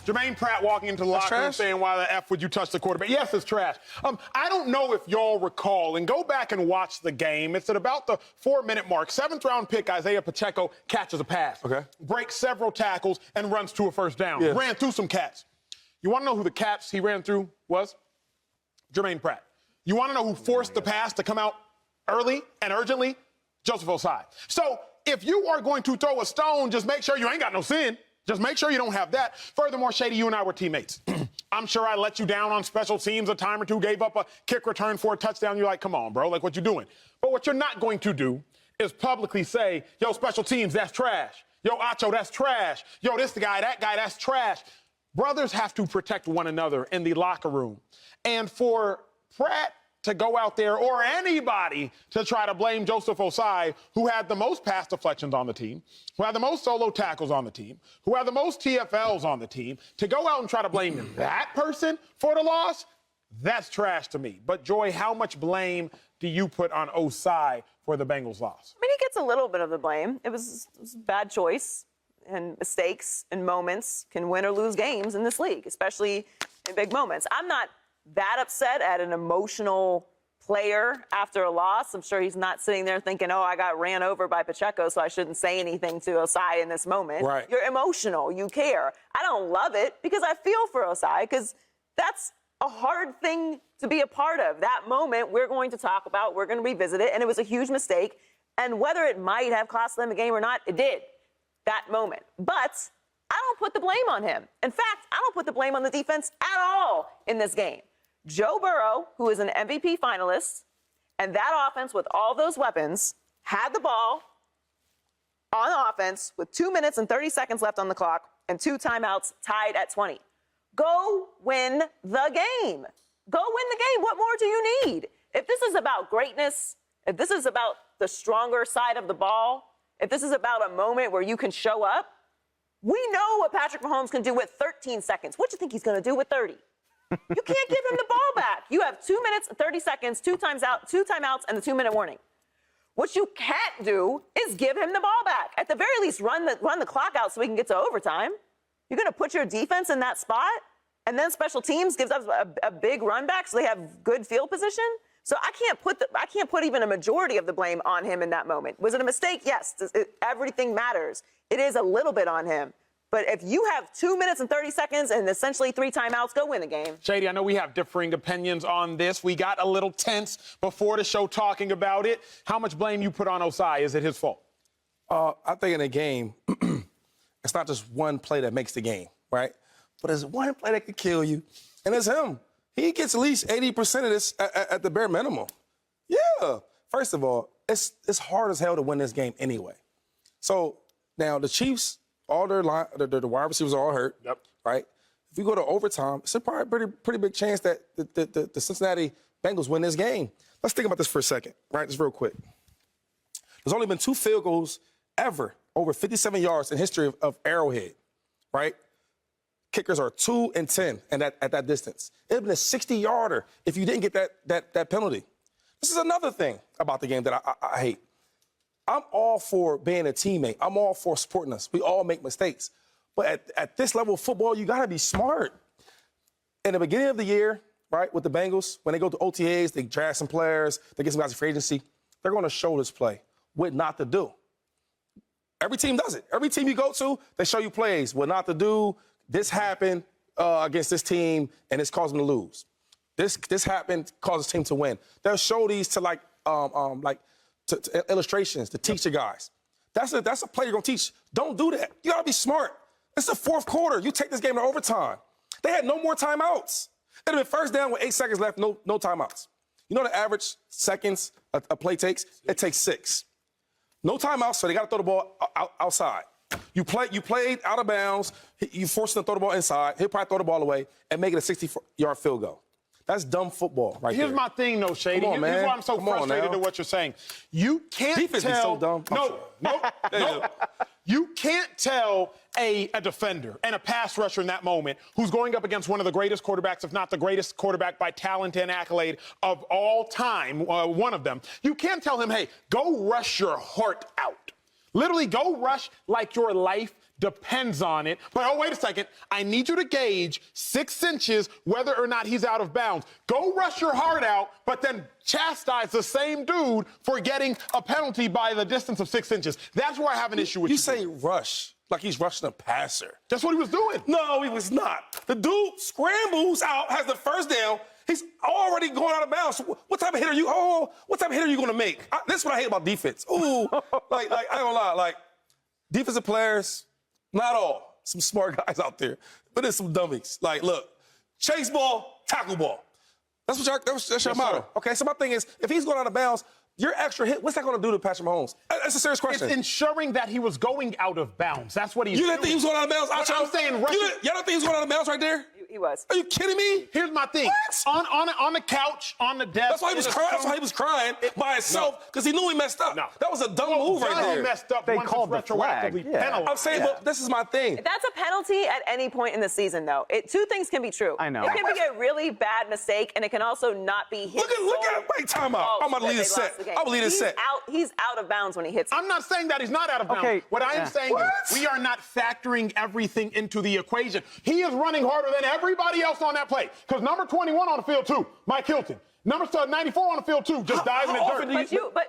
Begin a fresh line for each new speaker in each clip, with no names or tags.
Jermaine Pratt walking into the locker room saying, why the F would you touch the quarterback? Yes, it's trash. I don't know if y'all recall, and go back and watch the game. It's at about the 4-minute mark. 7th-round pick Isaiah Pacheco catches a pass, breaks several tackles, and runs to a first down. Yeah. Ran through some cats. You want to know who the cats he ran through was? Jermaine Pratt. You want to know who forced the pass to come out early and urgently? Joseph Ossai. So if you are going to throw a stone, just make sure you ain't got no sin. Just make sure you don't have that. Furthermore, Shady, you and I were teammates. I'm sure I let you down on special teams a time or two, gave up a kick return for a touchdown. You're like, come on, bro, like what you doing? But what you're not going to do is publicly say, yo, special teams, that's trash. Yo, Acho, that's trash. Yo, this guy, that's trash. Brothers have to protect one another in the locker room. And for Pratt to go out there, or anybody to try to blame Joseph Ossai, who had the most pass deflections on the team, who had the most solo tackles on the team, who had the most TFLs on the team, to go out and try to blame that person for the loss, that's trash to me. But, Joy, how much blame do you put on Ossai for the Bengals' loss?
I mean, he gets a little bit of the blame. It was a bad choice, and mistakes and moments can win or lose games in this league, especially in big moments. I'm not that upset at an emotional player after a loss. I'm sure he's not sitting there thinking, oh, I got ran over by Pacheco, so I shouldn't say anything to Ossai in this moment.
Right.
You're emotional. You care. I don't love it because I feel for Ossai, because that's a hard thing to be a part of. That moment we're going to talk about, we're going to revisit it, and it was a huge mistake. And whether it might have cost them a game or not, it did, that moment. But I don't put the blame on him. In fact, I don't put the blame on the defense at all in this game. Joe Burrow, who is an MVP finalist, and that offense with all those weapons, had the ball on offense with 2 minutes and 30 seconds left on the clock and 2 timeouts tied at 20. Go win the game. Go win the game. What more do you need? If this is about greatness, if this is about the stronger side of the ball, if this is about a moment where you can show up, we know what Patrick Mahomes can do with 13 seconds. What do you think he's going to do with 30? You can't give him the ball back. You have 2 minutes, 30 seconds, 2 timeouts, and the 2-minute warning. What you can't do is give him the ball back. At the very least, run the clock out so we can get to overtime. You're going to put your defense in that spot, and then special teams gives us a big run back so they have good field position. So I can't put even a majority of the blame on him in that moment. Was it a mistake? Yes. Everything matters. It is a little bit on him. But if you have 2 minutes and 30 seconds and essentially 3 timeouts, go win the game.
Shady, I know we have differing opinions on this. We got a little tense before the show talking about it. How much blame you put on Ossai? Is it his fault?
I think in a game, it's not just one play that makes the game, right? But there's one play that could kill you, and it's him. He gets at least 80% of this at the bare minimum. Yeah. First of all, it's hard as hell to win this game anyway. So now the Chiefs, all their the wide receivers are all hurt, right? If we go to overtime, it's a probably pretty big chance that the Cincinnati Bengals win this game. Let's think about this for a second, right? Just real quick. There's only been 2 field goals ever over 57 yards in history of Arrowhead, right? Kickers are 2 and 10 at that distance. It would have been a 60-yarder if you didn't get that penalty. This is another thing about the game that I hate. I'm all for being a teammate. I'm all for supporting us. We all make mistakes. But at this level of football, you got to be smart. In the beginning of the year, right, with the Bengals, when they go to OTAs, they draft some players, they get some guys in free agency, they're going to show this play, what not to do. Every team does it. Every team you go to, they show you plays, what not to do. This happened against this team, and it's caused them to lose. This happened, caused this team to win. They'll show these to to illustrations to teach the guys. That's a play you're going to teach. Don't do that. You got to be smart. It's the 4th quarter. You take this game to overtime. They had no more timeouts. It would have been first down with 8 seconds left, no timeouts. You know the average seconds a play takes? It takes 6. No timeouts, so they got to throw the ball outside. You played out of bounds. You forced him to throw the ball inside. He'll probably throw the ball away and make it a 60-yard field goal. That's dumb football right
Here's
there.
my thing, though, Shady.
Come on, man.
Here's why I'm so frustrated at what you're saying. You can't
Defense
tell...
is so dumb.
No. You can't tell a defender and a pass rusher in that moment who's going up against one of the greatest quarterbacks, if not the greatest quarterback by talent and accolade of all time, one of them. You can't tell him, hey, go rush your heart out. Literally, go rush like your life depends on it. But, oh, wait a second. I need you to gauge 6 inches whether or not he's out of bounds. Go rush your heart out, but then chastise the same dude for getting a penalty by the distance of 6 inches. That's where I have an issue with you.
You say rush like he's rushing a passer.
That's what he was doing.
No, he was not. The dude scrambles out, has the first down. He's already going out of bounds. What type of hit are you? Oh, what type of hit are you going to make? This is what I hate about defense. Ooh, like I ain't gonna lie. Like defensive players, not all. Some smart guys out there, but there's some dummies. Like, look, chase ball, tackle ball. That's your motto.
Sir.
Okay, so my thing is, if he's going out of bounds, your extra hit, what's that going to do to Patrick Mahomes? That's a serious question.
It's ensuring that he was going out of bounds. That's what he's doing.
You didn't think he was going out of bounds?
I'm saying rushing.
Y'all don't think he was going out of bounds right there?
He was.
Are you kidding me?
Here's my thing.
What?
On the couch, on the desk.
That's why he was crying. That's why he was crying by himself, because he knew he messed up.
No.
That was a dumb move right there.
He messed up.
They
once
called
it's
the flag.
retroactively
Yeah.
penalized.
I'm saying, but this is my thing.
That's a penalty at any point in the season, though. Two things can be true.
I know.
It can be a really bad mistake, and it can also not be hit.
Look at wait, time out. I'm gonna lead this set. I'm gonna lead this set.
He's out of bounds when he hits.
I'm not saying that he's not out of bounds.
Okay.
What I am saying is we are not factoring everything into the equation. He is running harder than everybody else on that play. Because number 21 on the field, too, Mike Hilton. Number 94 on the field, too, just diving in dirt.
But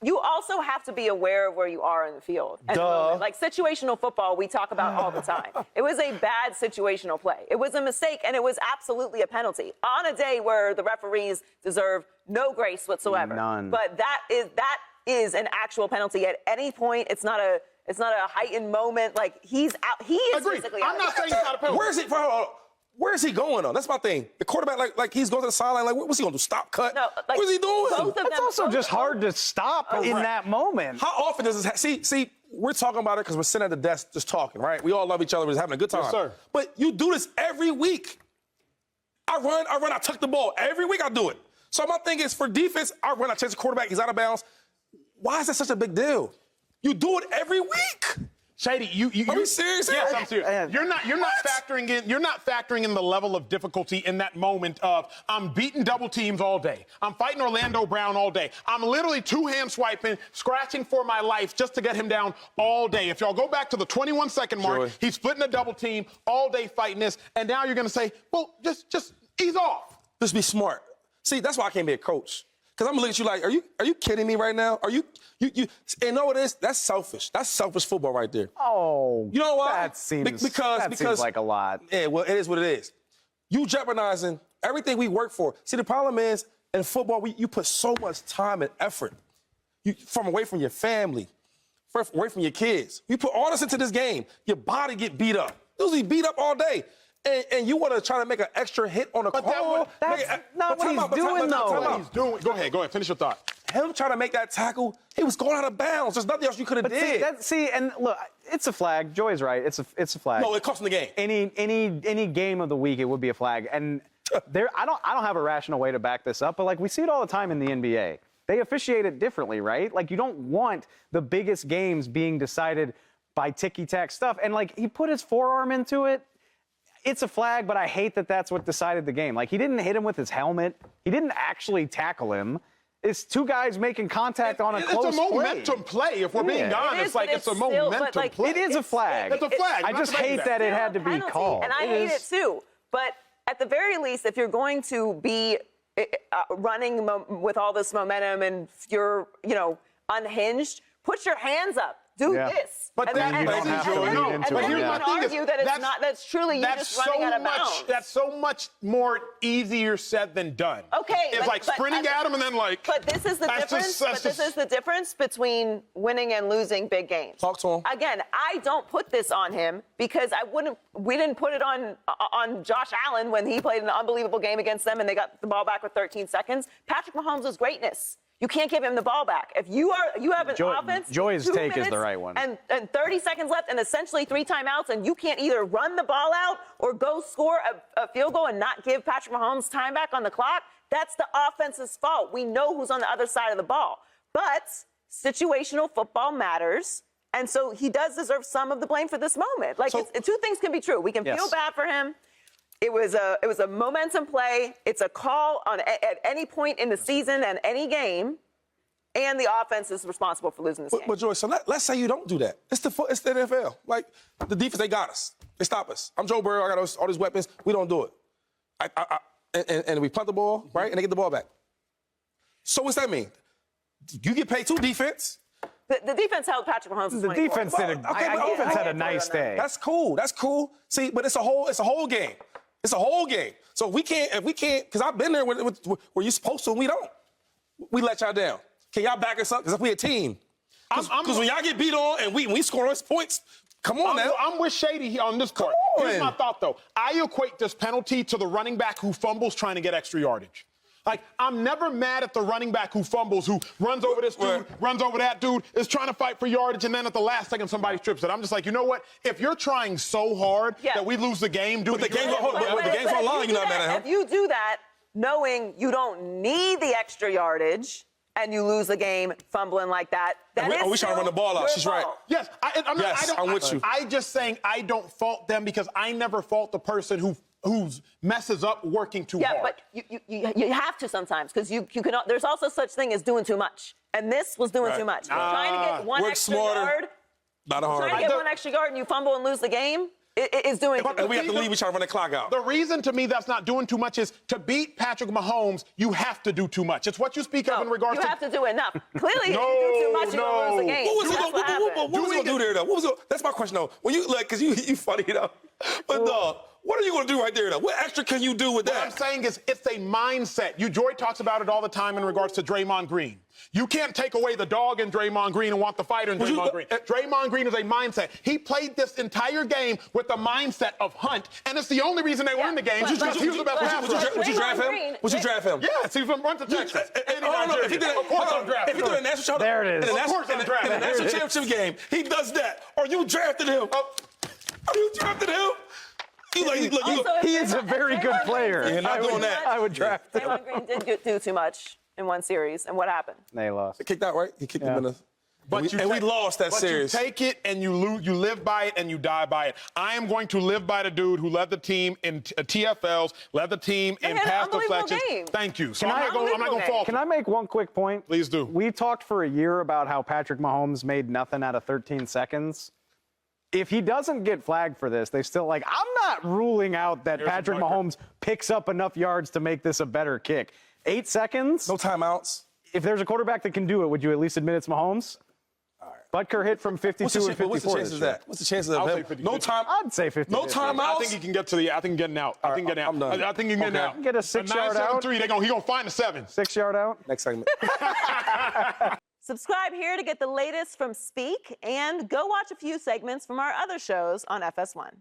you also have to be aware of where you are in the field. At the moment. Like situational football, we talk about all the time. It was a bad situational play. It was a mistake, and it was absolutely a penalty on a day where the referees deserve no grace whatsoever.
None.
But that is an actual penalty at any point. It's not a heightened moment. Like he's out. He is
Agreed.
physically
I'm
out.
not saying he's not a penalty.
Where is he going on? That's my thing. The quarterback, like he's going to the sideline. Like, what's he going to do? Stop, cut?
No, like,
what is he doing?
both of them-
It's also just hard to stop in that moment.
How often does this see, we're talking about it because we're sitting at the desk just talking, right? We all love each other. We're just having a good time.
Yes, sir.
But you do this every week. I run, I tuck the ball. Every week I do it. So my thing is, for defense, I run, I chase the quarterback, he's out of bounds. Why is that such a big deal? You do it every week.
Shady,
Are you serious?
Yes, I'm serious. You're not factoring in the level of difficulty in that moment of I'm beating double teams all day. I'm fighting Orlando Brown all day. I'm literally two-hand swiping, scratching for my life just to get him down all day. If y'all go back to the 21-second mark,
Joey.
he's splitting a double team all day fighting this, and now you're going to say, well, just ease off.
Just be smart. See, that's why I can't be a coach. Because I'm gonna look at you like, are you kidding me right now? Are you and know what it is? That's selfish. That's selfish football right there.
Oh,
You know why?
that seems
Because
like a lot.
Yeah, well, it is what it is. You jeopardizing everything we work for. See, the problem is in football, you put so much time and effort from away from your family, away from your kids. You put all this into this game. Your body get beat up. Usually beat up all day. And you want to try to make an extra hit on a call?
That's not what he's doing, though.
What he's doing. Go ahead. Finish your thought.
Him trying to make that tackle, he was going out of bounds. There's nothing else you could have did.
And look, it's a flag. Joey's right. It's a flag.
No, it cost him the game.
Any game of the week, it would be a flag. And I don't have a rational way to back this up, but like we see it all the time in the NBA. They officiate it differently, right? Like you don't want the biggest games being decided by ticky-tack stuff. And like he put his forearm into it. It's a flag, but I hate that that's what decided the game. Like, he didn't hit him with his helmet. He didn't actually tackle him. It's two guys making contact on a close play.
It's a momentum play, if we're being honest. It's a momentum play.
It is a flag.
It's a flag.
I just hate that it had to be called.
And I hate it too. But at the very least, if you're going to be running with all this momentum and you're, unhinged, put your hands up. Do this.
But
you don't have to lead into it.
And then you can argue that it's not, that's truly you just running out of bounds.
That's so much more easier said than done.
Okay.
It's like sprinting at him and then like.
But this is the difference. This is the difference between winning and losing big games.
Talk to him.
Again, I don't put this on him because we didn't put it on Josh Allen when he played an unbelievable game against them and they got the ball back with 13 seconds. Patrick Mahomes' greatness. You can't give him the ball back. If you have an offense,
Joey's
2
take is
minutes
the right one.
And 30 seconds left and essentially 3 timeouts, and you can't either run the ball out or go score a field goal and not give Patrick Mahomes time back on the clock, that's the offense's fault. We know who's on the other side of the ball. But situational football matters, and so he does deserve some of the blame for this moment. Like, two things can be true. We can feel bad for him. It was a momentum play. It's a call at any point in the season and any game. and the offense is responsible for losing this game.
But Joyce, so let's say you don't do that. It's the NFL. Like, the defense, they got us. They stop us. I'm Joe Burrow. I got all these weapons. We don't do it. And we punt the ball, right? And they get the ball back. So what's that mean? You get paid too, defense.
The defense held Patrick Mahomes to 24.
The defense had a nice day.
That's cool. That's cool. See, but it's a whole game. It's a whole game. So if we can't, because I've been there where you're supposed to and we don't. We let y'all down. Can y'all back us up? Because if we a team. Because when y'all get beat on and we score us points, come on now.
I'm with Shady here on this part. Here's my thought, though. I equate this penalty to the running back who fumbles trying to get extra yardage. Like, I'm never mad at the running back who fumbles, who runs over this dude, runs over that dude, is trying to fight for yardage, and then at the last second somebody strips it. I'm just like, you know what? If you're trying so hard that we lose the game,
but the game's on line, you're not mad at him.
If you do that, knowing you don't need the extra yardage, and you lose the game fumbling like that,
we trying to run the ball out. She's right.
Yes,
I'm with you.
I'm just saying I don't fault them because I never fault the person who messes up working too hard.
Yeah, but you have to sometimes because you can. There's also such thing as doing too much, and this was doing too much. Trying to get one extra yard.
Not hard.
Trying to get one extra yard and you fumble and lose the game. Is doing too much.
And we have to leave. We try to run the clock out.
The reason to me that's not doing too much is to beat Patrick Mahomes, you have to do too much. It's what you speak of in regards to.
You have to do enough. Clearly, if you do too much, you're going to lose the game.
What was he going to do there, though? That's my question, though. When you, because you funny, though. But, dog, what are you going to do right there, though? What extra can you do with that?
What I'm saying is it's a mindset. Joy talks about it all the time in regards to Draymond Green. You can't take away the dog in Draymond Green and want the fighter in Draymond Green. Draymond Green is a mindset. He played this entire game with the mindset of Hunt, and it's the only reason they won the game. Would you
draft him? Would you draft him?
Yes, he's from Run to Texas.
If he did a national
there it is.
In a national championship game, he does that. Or you drafted him. You drafted him.
He is a very good player.
You're not doing that.
I would draft him.
Draymond Green did do too much in one series, and what happened?
They lost.
They kicked out, right? He kicked him in the. And we lost that series.
You take it and you live by it and you die by it. I am going to live by the dude who led the team in TFLs, led the team in pass deflections. Thank you. So I'm not going to fall.
Can I make one quick point?
Please do.
We talked for a year about how Patrick Mahomes made nothing out of 13 seconds. If he doesn't get flagged for this, they still I'm not ruling out that Patrick Mahomes picks up enough yards to make this a better kick. 8 seconds.
No timeouts.
If there's a quarterback that can do it, would you at least admit it's Mahomes? Butker hit from 52 and 54.
What's the chances of that? What's the chances of him?
No time.
I'd say 50.
No timeouts.
I think he can get to the. I think getting out. I think getting out.
I'm done.
I think he can get out.
Get a 6-yard out.
9-7-3. He gonna find a 7.
6-yard out.
Next segment.
Subscribe here to get the latest from Speak and go watch a few segments from our other shows on FS1.